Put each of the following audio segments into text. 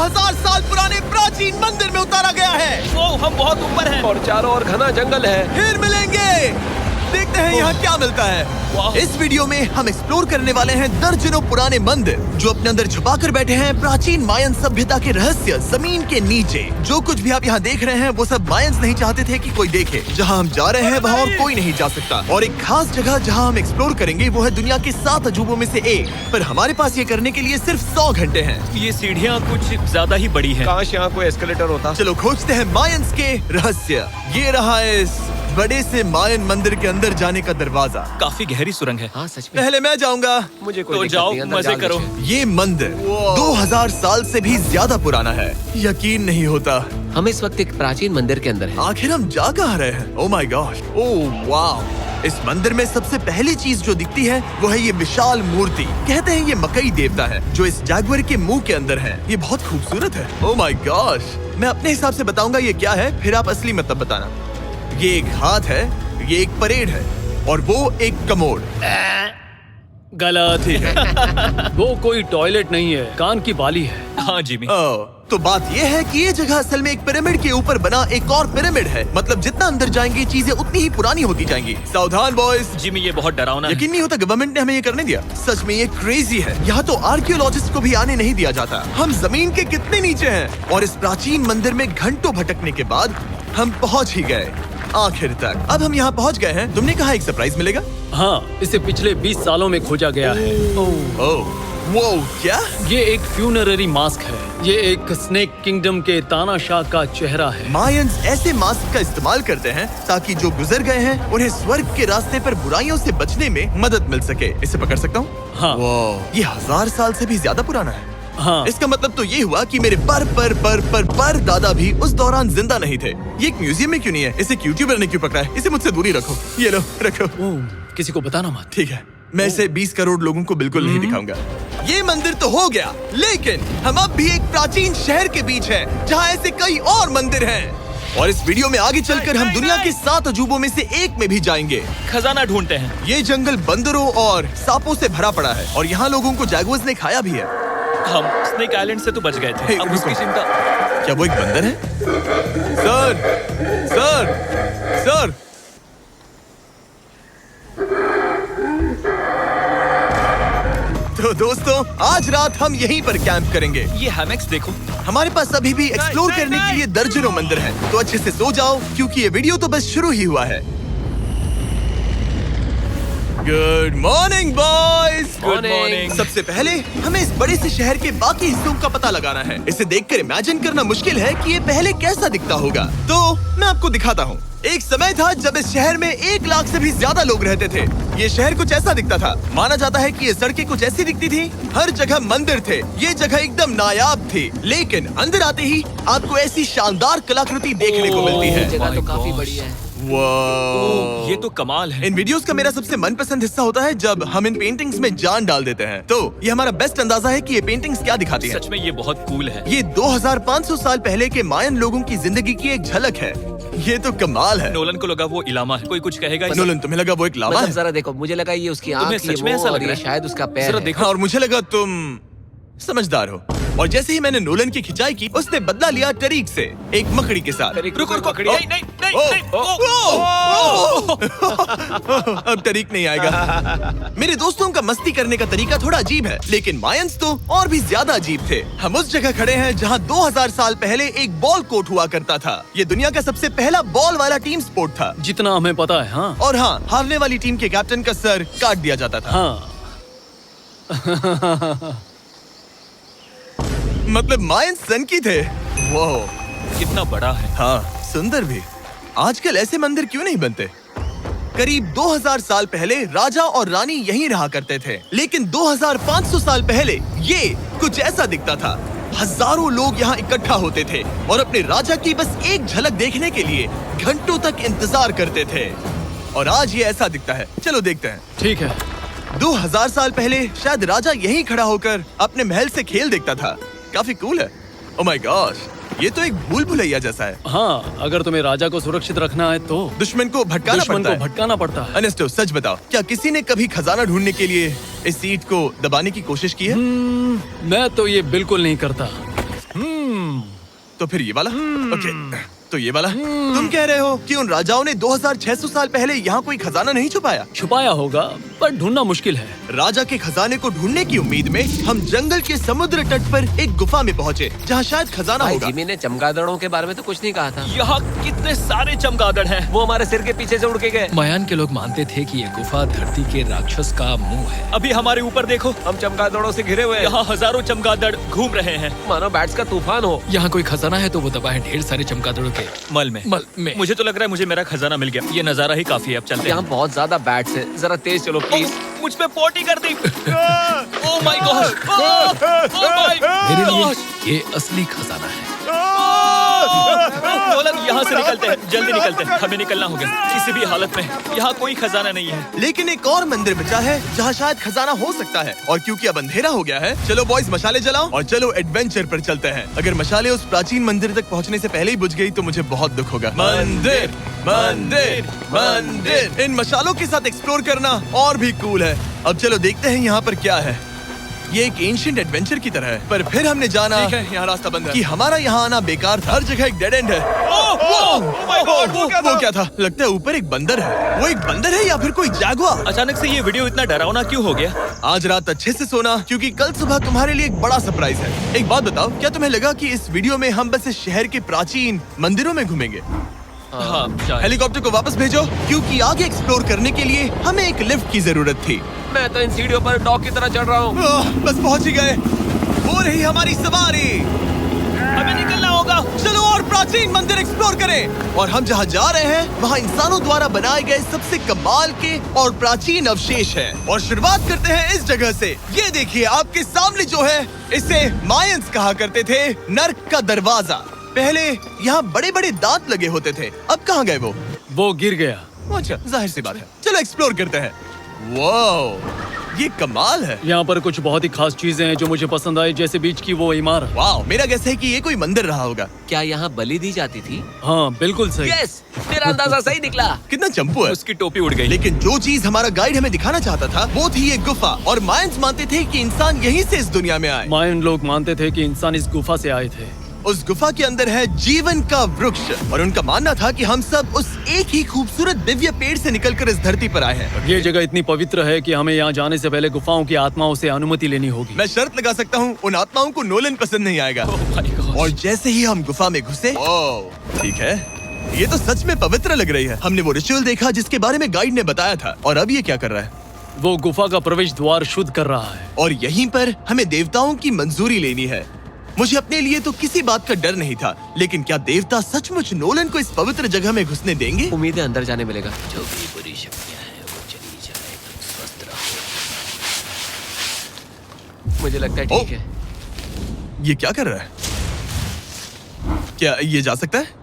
2000 साल पुराने प्राचीन मंदिर में उतारा गया है। वो हम बहुत ऊपर हैं। और चारों ओर घना जंगल है। फिर मिलेंगे, देखते हैं यहाँ क्या मिलता है। इस वीडियो में हम एक्सप्लोर करने वाले हैं दर्जनों पुराने मंदिर जो अपने अंदर छुपा कर बैठे हैं प्राचीन मायन सभ्यता के रहस्य जमीन के नीचे। जो कुछ भी आप यहाँ देख रहे हैं वो सब मायंस नहीं चाहते थे कि कोई देखे। जहाँ हम जा रहे हैं वहाँ और कोई नहीं जा सकता। और एक खास जगह जहाँ हम एक्सप्लोर करेंगे वो है दुनिया के 7 अजूबों में से एक। पर हमारे पास ये करने के लिए सिर्फ 100 घंटे हैं। ये सीढ़ियाँ कुछ ज्यादा ही बड़ी हैं। काश यहाँ कोई एस्केलेटर होता। चलो खोजते हैं मायंस के रहस्य। ये रहा इस बड़े से मायन मंदिर के अंदर जाने का दरवाजा। काफी गहरी सुरंग है। हाँ सच में। पहले मैं जाऊंगा। मुझे कोई तो दिक्कत जाओ, नहीं, अंदर मजे जाने करो। दीजिए। ये मंदिर 2000 साल से भी ज्यादा पुराना है। यकीन नहीं होता। हम इस वक्त एक प्राचीन मंदिर के अंदर हैं। आखिर हम जा कहाँ रहे हैं? ओह माय गॉड, ओह वाव। इस मंदिर में सबसे पहली चीज जो दिखती है वो है ये विशाल मूर्ति। कहते हैं ये मकई देवता है जो इस जैगुआर के मुंह के अंदर है। ये बहुत खूबसूरत है। ओह माय गॉड, मैं अपने हिसाब से बताऊंगा ये क्या है, फिर आप असली मतलब बताना। ये एक हाथ है, ये एक परेड है और वो एक कमोड। गलत है। वो कोई टॉयलेट नहीं है, कान की बाली है। हाँ जिमी। तो बात ये है कि ये जगह असल में एक पिरामिड के ऊपर बना एक और पिरामिड है। मतलब जितना अंदर जाएंगे चीजें उतनी ही पुरानी होती जाएंगी। सावधान बॉयज। जिमी ये बहुत डरावना है। यकीन नहीं होता गवर्नमेंट ने हमें ये करने दिया। सच में ये क्रेजी है। यहाँ तो आर्कियोलॉजिस्ट को भी आने नहीं दिया जाता। हम जमीन के कितने नीचे हैं और इस प्राचीन मंदिर में घंटों भटकने के बाद हम पहुँच ही गए आखिर तक। अब हम यहाँ पहुँच गए हैं। तुमने कहा एक सरप्राइज मिलेगा। हाँ, इसे पिछले 20 सालों में खोजा गया है। ओह वो क्या? ये एक फ्यूनररी मास्क है। ये एक स्नेक किंगडम के तानाशाह का चेहरा है। मायंस ऐसे मास्क का इस्तेमाल करते हैं ताकि जो गुजर गए हैं उन्हें स्वर्ग के रास्ते पर बुराइयों से बचने में मदद मिल सके। इसे पकड़ सकता हूँ? हाँ। ये 1000 साल से भी ज्यादा पुराना है। हाँ। इसका मतलब तो ये हुआ कि मेरे पर दादा भी उस दौरान जिंदा नहीं थे। ये एक म्यूजियम में क्यों नहीं है? इसे यूट्यूबर ने क्यों पकड़ा है? इसे मुझसे दूरी रखो। ये लो रखो। ओह, किसी को बताना मत। ठीक है, मैं इसे 20 करोड़ लोगों को बिल्कुल नहीं दिखाऊंगा। ये मंदिर तो हो गया, लेकिन हम अब भी एक प्राचीन शहर के बीच हैं, जहाँ ऐसे कई और मंदिर हैं। और इस वीडियो में आगे चलकर हम दुनिया के 7 अजूबों में से एक में भी जाएंगे। खजाना ढूंढते हैं। ये जंगल बंदरों और सांपों से भरा पड़ा है और यहाँ लोगों को जैगुआर्स ने खाया भी है। हम स्नेक आइलैंड से तो बच गए थे। अब रुको। उसकी चिंता। क्या वो एक बंदर है? Sir, sir, sir. तो दोस्तों आज रात हम यहीं पर कैंप करेंगे। ये हैमक्स देखो। हमारे पास अभी भी एक्सप्लोर करने के लिए दर्जनों मंदिर हैं। तो अच्छे से सो जाओ क्योंकि ये वीडियो तो बस शुरू ही हुआ है। Good morning boys. Good morning. सबसे पहले हमें इस बड़े से शहर के बाकी हिस्सों का पता लगाना है। इसे देखकर इमेजिन करना मुश्किल है कि ये पहले कैसा दिखता होगा। तो मैं आपको दिखाता हूँ। एक समय था जब इस शहर में 1 लाख से भी ज्यादा लोग रहते थे। ये शहर कुछ ऐसा दिखता था। माना जाता है कि ये सड़कें कुछ ऐसी दिखती थी। हर जगह मंदिर थे। ये जगह एकदम नायाब थी। लेकिन अंदर आते ही आपको ऐसी शानदार कलाकृति देखने को मिलती ये है। जगह तो my काफी gosh। बड़ी है। वाह, ये तो कमाल है। इन वीडियोस का मेरा सबसे मनपसंद हिस्सा होता है जब हम इन पेंटिंग्स में जान डाल देते हैं। तो ये हमारा बेस्ट अंदाजा है कि ये पेंटिंग्स क्या दिखाती हैं। सच में ये बहुत कूल है। ये 2500 साल पहले के मायन लोगों की जिंदगी की एक झलक है। ये तो कमाल है। नोलन को लगा वो इलामा है। कोई कुछ कहेगा इसे? नोलन, तुम्हें लगा वो एक लावा मतलब है? जरा देखो, मुझे लगा ये उसकी तुम्हें आँख, ये सच में वो, ऐसा और लग रहा ये है? शायद उसका पैर जरा है। देखो। और मुझे लगा तुम समझदार हो। और जैसे ही मैंने नोलन की खिंचाई की उसने बदला लिया टरीक से, एक मकड़ी के साथ। रुको रुको। पकड़ी। नहीं नहीं नहीं ओ, नहीं। ओ, अब टरीक नहीं आएगा। मेरे दोस्तों का मस्ती करने का तरीका थोड़ा अजीब है, लेकिन मायंस तो और भी ज्यादा अजीब थे। हम उस जगह खड़े हैं जहां 2000 साल पहले एक बॉल कोर्ट हुआ करता था। ये दुनिया का सबसे पहला बॉल वाला टीम स्पोर्ट था। जितना हमें पता है। हाँ। और हाँ, हारने वाली टीम के कैप्टन का सर काट दिया जाता था। हाँ। मतलब मायंस सन की थे। वो कितना बड़ा है। हाँ, सुंदर भी। आजकल ऐसे मंदिर क्यों नहीं बनते? करीब 2000 साल पहले राजा और रानी यहीं रहा करते थे, लेकिन 2500 साल पहले ये कुछ ऐसा दिखता था। हजारों लोग यहाँ इकट्ठा होते थे और अपने राजा की बस एक झलक देखने के लिए घंटों तक इंतजार करते थे। और आज ये ऐसा दिखता है। चलो देखते हैं। ठीक है। 2000 साल पहले शायद राजा यहीं खड़ा होकर अपने महल से खेल देखता था। काफी कूल है। ओह माय गॉड, ये तो एक भूल भुलैया जैसा है। हाँ, अगर तुम्हें राजा को सुरक्षित रखना है तो दुश्मन को भटकाना दुश्मन पड़ता को है। भटकाना पड़ता है। अनेस्टो, सच बताओ, क्या किसी ने कभी खजाना ढूंढने के लिए इस सीट को दबाने की कोशिश की है? मैं तो ये बिल्कुल नहीं करता। तो फिर ये वाला? ओके, तो ये वाला? तुम कह रहे हो कि उन राजाओं ने 2600 साल पहले यहाँ कोई खजाना नहीं छुपाया? छुपाया होगा पर ढूंढना मुश्किल है। राजा के खजाने को ढूंढने की उम्मीद में हम जंगल के समुद्र तट पर एक गुफा में पहुँचे जहाँ शायद खजाना भाई होगा। जिमी ने चमगादड़ों के बारे में तो कुछ नहीं कहा था। यहाँ कितने सारे चमगादड़ हैं। वो हमारे सिर के पीछे से उड़ के गए। मायान के लोग मानते थे कि ये गुफा धरती के राक्षस का मुंह है। अभी हमारे ऊपर देखो, हम चमगादड़ों से घिरे हुए हैं। यहाँ हजारों चमगादड़ घूम रहे हैं। मानो बैट्स का तूफान हो। यहाँ कोई खजाना है तो वो दबा है ढेर सारे चमगादड़ों के मल में। मुझे तो लग रहा है मुझे मेरा खजाना मिल गया। ये नजारा ही काफी है। अब चलते यहाँ हैं। बहुत ज्यादा बैट्स हैं। जरा तेज चलो प्लीज। मुझ पे पोटी कर दी। Oh my God, oh my मेरे गॉड। लिए ये असली खजाना है। नोलन, यहाँ से निकलते हैं, जल्दी निकलते हैं, हमें निकलना होगा किसी भी हालत में। यहाँ कोई खजाना नहीं है। लेकिन एक और मंदिर बचा है जहाँ शायद खजाना हो सकता है, और क्योंकि अब अंधेरा हो गया है, चलो बॉयज मशाले जलाओ और चलो एडवेंचर पर चलते हैं। अगर मशाले उस प्राचीन मंदिर तक पहुँचने से पहले ही बुझ गई तो मुझे बहुत दुख होगा। मंदिर, मंदिर, मंदिर। इन मशालों के साथ एक्सप्लोर करना और भी कूल है। अब चलो देखते हैं यहाँ पर क्या है। ये एक एंशिएंट एडवेंचर की तरह है, पर फिर हमने जाना ठीक है, यहाँ रास्ता बंद है। कि हमारा यहाँ आना बेकार था। हर जगह एक डेड एंड है। वो क्या था? लगता है ऊपर एक बंदर है। वो एक बंदर है या फिर कोई जैगुआर? अचानक से ये वीडियो इतना डरावना क्यों हो गया? आज रात अच्छे से सोना, क्योंकि कल सुबह तुम्हारे लिए एक बड़ा सरप्राइज है। एक बात बताओ, क्या तुम्हें लगा कि इस वीडियो में हम बस इस शहर के प्राचीन मंदिरों में घूमेंगे? हाँ, शायद। हेलीकॉप्टर को वापस भेजो, क्योंकि आगे एक्सप्लोर करने के लिए हमें एक लिफ्ट की जरूरत थी। मैं तो इन सीढ़ियों पर डॉग की तरह चढ़ रहा हूँ। बस पहुंच ही गए। हो रही हमारी सवारी। हमें निकलना होगा। चलो और प्राचीन मंदिर एक्सप्लोर करें। और हम जहाँ जा रहे हैं वहाँ इंसानों द्वारा बनाए गए सबसे कमाल के और प्राचीन अवशेष हैं। और शुरुआत करते हैं इस जगह से। ये देखिए आपके सामने जो है, इसे मायंस कहा करते थे नर्क का दरवाजा। पहले यहाँ बड़े बड़े दांत लगे होते थे, अब कहाँ गए वो गिर गया। अच्छा, जाहिर सी बात है। चलो एक्सप्लोर करते हैं। वाओ, ये कमाल है। यहाँ पर कुछ बहुत ही खास चीजें हैं जो मुझे पसंद आई, जैसे बीच की वो इमारत। वाओ, मेरा गैस है कि ये कोई मंदिर रहा होगा। क्या यहाँ बलि दी जाती थी? हाँ बिल्कुल सही। यस, मेरा अंदाजा सही निकला। कितना चंपू है। उसकी टोपी उड़ गई। लेकिन जो चीज हमारा गाइड हमें दिखाना चाहता था वो थी ये गुफा। और मायंस मानते थे कि इंसान यहीं से इस दुनिया में आए। मायन लोग मानते थे कि इंसान इस गुफा से आए थे। उस गुफा के अंदर है जीवन का वृक्ष, और उनका मानना था कि हम सब उस एक ही खूबसूरत दिव्य पेड़ से निकलकर इस धरती पर आए हैं। ये जगह इतनी पवित्र है कि हमें यहाँ जाने से पहले गुफाओं की आत्माओं से अनुमति लेनी होगी। मैं शर्त लगा सकता हूँ उन आत्माओं को नोलन पसंद नहीं आएगा। ओह माय गॉड। और जैसे ही हम गुफा में घुसे, ठीक है, ये तो सच में पवित्र लग रही है। हमने वो रिचुअल देखा जिसके बारे में गाइड ने बताया था, और अब ये क्या कर रहा है? वो गुफा का प्रवेश द्वार शुद्ध कर रहा है। और यहीं पर हमें देवताओं की मंजूरी लेनी है। मुझे अपने लिए तो किसी बात का डर नहीं था, लेकिन क्या देवता सचमुच नोलन को इस पवित्र जगह में घुसने देंगे? उम्मीद है अंदर जाने मिलेगा। जो भी बुरी शक्तियाँ हैं वो चली जाए, तुम स्वस्थ रहो। मुझे लगता है ठीक है। ये क्या कर रहा है? क्या ये जा सकता है?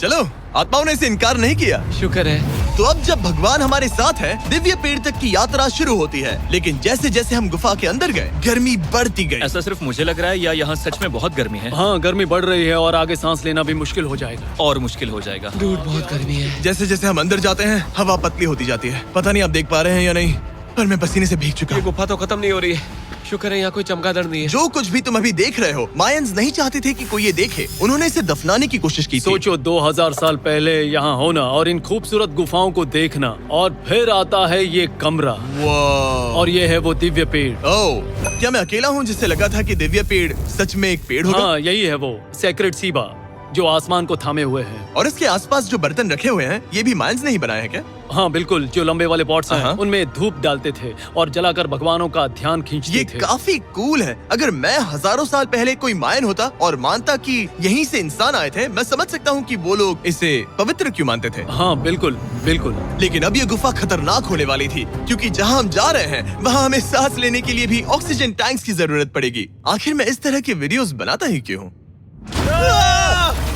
चलो, आत्माओं ने इसे इनकार नहीं किया। शुक्र है। तो अब जब भगवान हमारे साथ है, दिव्य पेड़ तक की यात्रा शुरू होती है। लेकिन जैसे जैसे हम गुफा के अंदर गए, गर्मी बढ़ती गई। ऐसा सिर्फ मुझे लग रहा है या यहाँ सच में बहुत गर्मी है? हाँ, गर्मी बढ़ रही है और आगे सांस लेना भी मुश्किल हो जाएगा। और मुश्किल हो जाएगा। दूर बहुत गर्मी है। जैसे जैसे हम अंदर जाते हैं, हवा पतली होती जाती है। पता नहीं आप देख पा रहे हैं या नहीं, पर मैं पसीने से भीग चुका ये हूँ। गुफा तो खत्म नहीं हो रही है। शुक्र है यहाँ कोई चमगादड़ नहीं है। जो कुछ भी तुम अभी देख रहे हो, मायंस नहीं चाहते थे कि कोई ये देखे। उन्होंने इसे दफनाने की कोशिश की थी। सोचो 2000 साल पहले यहाँ होना और इन खूबसूरत गुफाओं को देखना, और फिर आता है ये कमरा, वाह। और ये है वो दिव्य पेड़। ओह, क्या मैं अकेला हूँ जिससे लगा था कि दिव्य पेड़ सच में एक पेड़ होगा? हाँ, यही है वो सेक्रेट सीबा जो आसमान को थामे हुए है। और इसके आसपास जो बर्तन रखे हुए हैं, ये भी मायंस ने ही बनाए हैं क्या? हाँ बिल्कुल, जो लंबे वाले पॉट्स हैं हाँ। उनमें धूप डालते थे और जलाकर भगवानों का ध्यान खींचते ये थे। काफी कूल है। अगर मैं हजारों साल पहले कोई मायन होता और मानता कि यहीं से इंसान आए थे, मैं समझ सकता हूँ कि वो लोग इसे पवित्र क्यों मानते थे। हाँ बिल्कुल बिल्कुल। लेकिन अब ये गुफा खतरनाक होने वाली थी, क्योंकि जहाँ हम जा रहे हैं वहाँ हमें सांस लेने के लिए भी ऑक्सीजन टैंक्स की जरूरत पड़ेगी। आखिर मैं इस तरह के वीडियोस बनाता ही क्यों हूँ?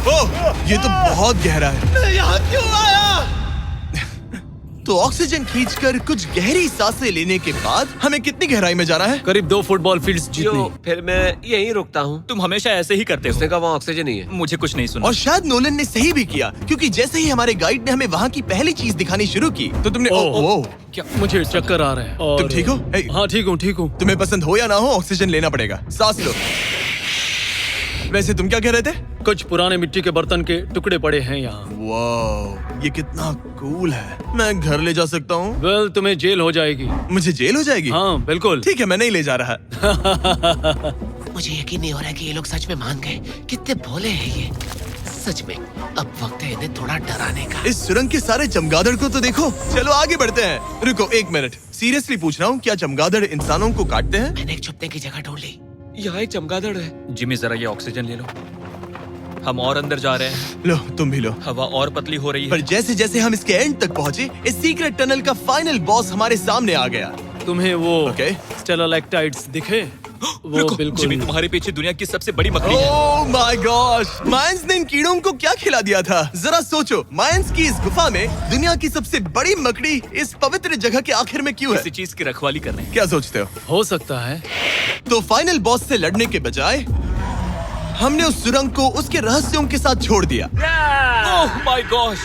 ओह, ये तो बहुत गहरा है। मैं यहाँ क्यों आया? तो ऑक्सीजन खींचकर कुछ गहरी सांसें लेने के बाद हमें कितनी गहराई में जाना है? करीब 2 फुटबॉल फील्ड्स जितनी। जो फिर मैं यहीं रुकता हूँ। तुम हमेशा ऐसे ही करते उसने हो। कहा वहाँ ऑक्सीजन नहीं है। मुझे कुछ नहीं सुना। और शायद नोलन ने सही भी किया, क्योंकि जैसे ही हमारे गाइड ने हमें वहाँ की पहली चीज दिखानी शुरू की तो तुमने ओह, क्या मुझे चक्कर आ रहे हैं। और तुम ठीक हो? हाँ ठीक हूँ ठीक हूँ। तुम्हें पसंद हो या ना हो, ऑक्सीजन लेना पड़ेगा। सांस लो। वैसे तुम क्या कह रहे थे? कुछ पुराने मिट्टी के बर्तन के टुकड़े पड़े हैं यहाँ। वाह, ये कितना कूल है। मैं घर ले जा सकता हूँ? वेल, तुम्हें जेल हो जाएगी। मुझे जेल हो जाएगी? हाँ बिल्कुल। ठीक है, मैं नहीं ले जा रहा। मुझे यकीन नहीं हो रहा है कि ये लोग सच में मान गए। कितने भोले हैं ये। सच में अब वक्त है इन्हें थोड़ा डराने का। इस सुरंग के सारे चमगादड़ को तो देखो। चलो आगे बढ़ते हैं। रुको एक मिनट, सीरियसली पूछ रहा हूँ, क्या चमगादड़ इंसानों को काटते हैं? मैंने एक छुपने की जगह ढूंढ ली। यहाँ एक चमगादड़ है। जिमी जरा ये ऑक्सीजन ले लो। हम और अंदर जा रहे हैं। लो तुम भी लो। हवा और पतली हो रही पर है। जैसे जैसे हम इसके एंड तक पहुँचे, इस सीक्रेट टनल का फाइनल बॉस हमारे सामने आ गया। तुम्हें वो ओके। स्टेलाक्टाइट्स दिखे? वो रुको, बिल्कुल। जिमी तुम्हारे पीछे दुनिया की सबसे बड़ी मकड़ी है। ओह माय गॉश, मायंस ने इन कीड़ों को क्या खिला दिया था? जरा सोचो, मायंस की इस गुफा में दुनिया की सबसे बड़ी मकड़ी इस पवित्र जगह के आखिर में क्यों किसी है? चीज की रखवाली कर रहे हैं। क्या सोचते हो सकता है। तो फाइनल बॉस से लड़ने के बजाय हमने उस सुरंग को उसके रहस्यों के साथ छोड़ दिया। ओह माय गॉश,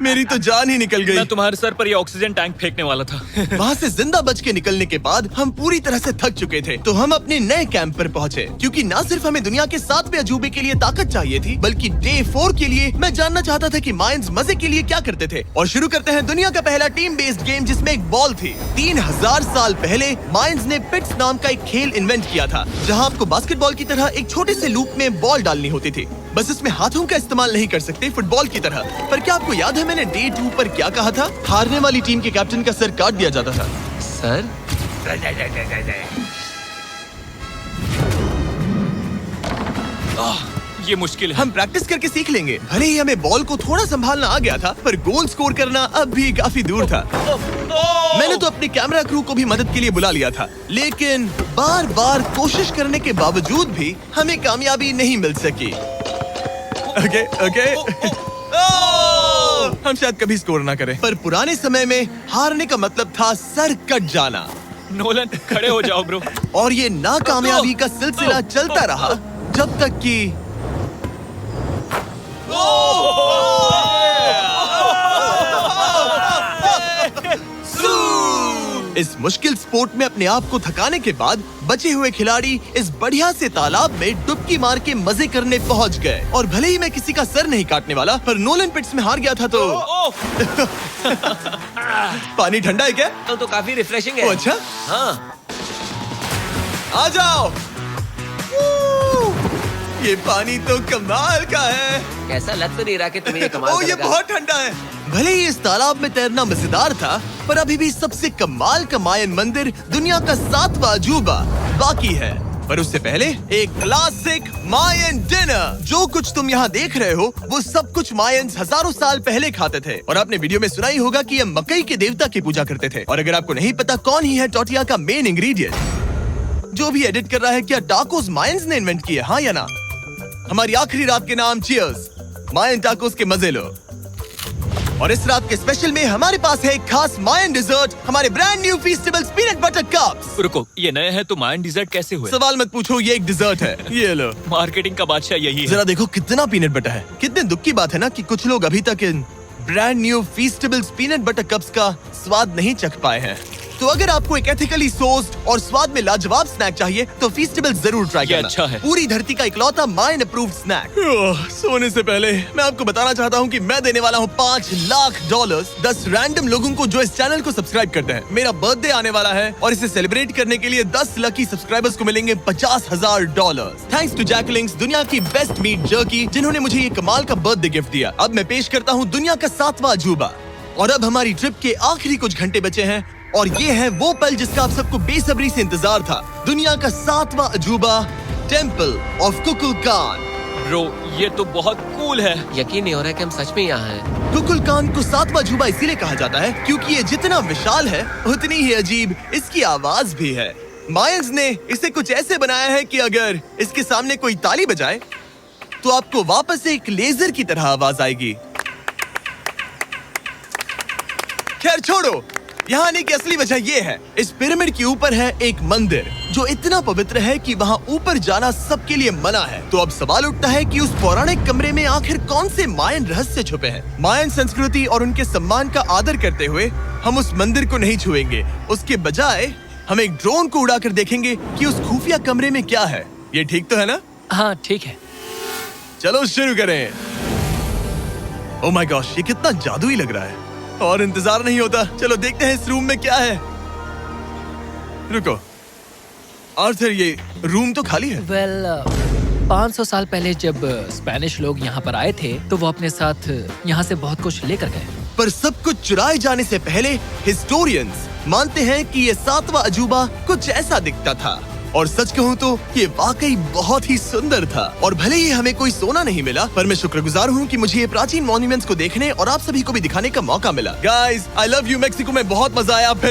मेरी तो जान ही निकल गई। मैं तुम्हारे सर पर ये ऑक्सीजन टैंक फेंकने वाला था। वहाँ से जिंदा बच के निकलने के बाद हम पूरी तरह से थक चुके थे, तो हम अपने नए कैंप पर पहुँचे। क्योंकि न सिर्फ हमें दुनिया के 7वें अजूबे के लिए ताकत चाहिए थी, बल्कि डे 4 के लिए मैं जानना चाहता था कि मायंस मजे के लिए क्या करते थे। और शुरू करते हैं दुनिया का पहला टीम बेस्ड गेम, जिसमें एक बॉल थी। 3000 साल पहले मायंस ने पिट्स नाम का एक खेल इन्वेंट किया था, जहाँ आपको बास्केटबॉल की तरह एक छोटे से लूप में बॉल डालनी होती थी। बस इसमें हाथों का इस्तेमाल नहीं कर सकते फुटबॉल की तरह। पर क्या आपको याद है मैंने डे 2 पर क्या कहा था? हारने वाली टीम के कैप्टन का सर काट दिया जाता था। सर? ये मुश्किल है। हम प्रैक्टिस करके सीख लेंगे। भले ही हमें बॉल को थोड़ा संभालना आ गया था, पर गोल स्कोर करना अब भी काफी दूर था। मैंने तो अपने कैमरा क्रू को भी मदद के लिए बुला लिया था, लेकिन बार बार कोशिश करने के बावजूद भी हमें कामयाबी नहीं मिल सकी। Okay okay. हम शायद कभी स्कोर ना करें, पर पुराने समय में हारने का मतलब था सर कट जाना। नोलन खड़े हो जाओ ब्रो। और ये नाकामयाबी का सिलसिला चलता रहा जब तक कि इस मुश्किल स्पोर्ट में अपने आप को थकाने के बाद बचे हुए खिलाड़ी इस बढ़िया से तालाब में डुबकी मार के मजे करने पहुंच गए। और भले ही मैं किसी का सर नहीं काटने वाला, पर नोलन पिट्स में हार गया था तो पानी ठंडा है क्या? तो काफी रिफ्रेशिंग है। ओ, अच्छा। हाँ। आ जाओ। ये पानी तो कमाल का है। कैसा लग तो नहीं रहा कि तुम्हें ये कमाल ये करेगा। बहुत ठंडा है। भले ही इस तालाब में तैरना मजेदार था, पर अभी भी सबसे कमाल का मायन मंदिर दुनिया का 7वां अजूबा बाकी है। पर उससे पहले एक क्लासिक मायन डिनर। जो कुछ तुम यहाँ देख रहे हो, वो सब कुछ मायंस हजारों साल पहले खाते थे। और आपने वीडियो में सुना ही होगा कि ये मकई के देवता की पूजा करते थे। और अगर आपको नहीं पता कौन ही है टोटिया का मेन इंग्रेडिएंट, जो भी एडिट कर रहा है, क्या टाकोस मायंस ने इन्वेंट किए? हाँ या ना? हमारी आखिरी रात के नाम चीयर्स, मायन टाकोस के मजे लो। और इस रात के स्पेशल में हमारे पास है एक खास मायन डिजर्ट, हमारे brand new Feastables peanut butter cups. रुको, ये नए हैं तो मायन डिजर्ट कैसे हुए? सवाल मत पूछो, ये एक डिजर्ट है। ये लो। मार्केटिंग का बादशाह यही है। जरा देखो कितना पीनट बटर है। कितने दुख की बात है ना कि कुछ लोग अभी तक इन brand new Feastables peanut butter cups का स्वाद नहीं चख पाए हैं। तो अगर आपको एक एथिकली सोर्स्ड और स्वाद में लाजवाब स्नैक चाहिए, तो फीस्टेबल जरूर ट्राई ये करना। अच्छा है। पूरी धरती का इकलौता मायन अप्रूव्ड स्नैक। सोने से पहले मैं आपको बताना चाहता हूँ कि मैं देने वाला हूँ $5 लाख 10 रैंडम लोगों को जो इस चैनल को सब्सक्राइब करते हैं। मेरा बर्थडे आने वाला है और इसे सेलिब्रेट करने के लिए 10 लकी सब्सक्राइबर्स को मिलेंगे $50,000। थैंक्स टू जैकलिंग्स, दुनिया की बेस्ट मीट जर्की, जिन्होंने मुझे ये कमाल का बर्थडे गिफ्ट दिया। अब मैं पेश करता हूँ दुनिया का 7वां अजूबा। और अब हमारी ट्रिप के आखिरी कुछ घंटे बचे हैं, और ये है वो पल जिसका आप सबको बेसब्री से इंतजार था। दुनिया का 7वां अजूबा, टेम्पल ऑफ कुकुलकान। ब्रो, ये तो बहुत कूल है। यकीन नहीं हो रहा है कि हम सच में यहाँ हैं। कुकुलकान को 7वां अजूबा इसीलिए कहा जाता है क्योंकि ये जितना विशाल है, उतनी ही अजीब इसकी आवाज भी है। मायंस ने इसे कुछ ऐसे बनाया है कि अगर इसके सामने कोई ताली बजाए, तो आपको वापस एक लेजर की तरह आवाज आएगी। खैर छोड़ो, यहाँ आने की असली वजह ये है, इस पिरामिड के ऊपर है एक मंदिर जो इतना पवित्र है कि वहाँ ऊपर जाना सबके लिए मना है। तो अब सवाल उठता है कि उस पौराणिक कमरे में आखिर कौन से मायन रहस्य छुपे हैं। मायन संस्कृति और उनके सम्मान का आदर करते हुए हम उस मंदिर को नहीं छुएंगे। उसके बजाय हम एक ड्रोन को उड़ाकर देखेंगे कि उस खुफिया कमरे में क्या है। ये ठीक तो है ना? हाँ ठीक है। चलो शुरू करें। ओह माय गॉश, ये कितना जादुई लग रहा है और इंतजार नहीं होता। चलो देखते हैं इस रूम में क्या है। रुको आर्थर, ये रूम तो खाली है। वेल 500 साल पहले जब स्पेनिश लोग यहाँ पर आए थे तो वो अपने साथ यहाँ से बहुत कुछ लेकर गए। पर सब कुछ चुराए जाने से पहले हिस्टोरियंस मानते हैं कि ये 7वां अजूबा कुछ ऐसा दिखता था। और सच कहूँ तो ये वाकई बहुत ही सुंदर था। और भले ही हमें कोई सोना नहीं मिला, पर मैं शुक्रगुजार हूँ कि मुझे ये प्राचीन मॉन्यूमेंट्स को देखने और आप सभी को भी दिखाने का मौका मिला। Guys, I love you. Mexico में बहुत मजा आया। फिर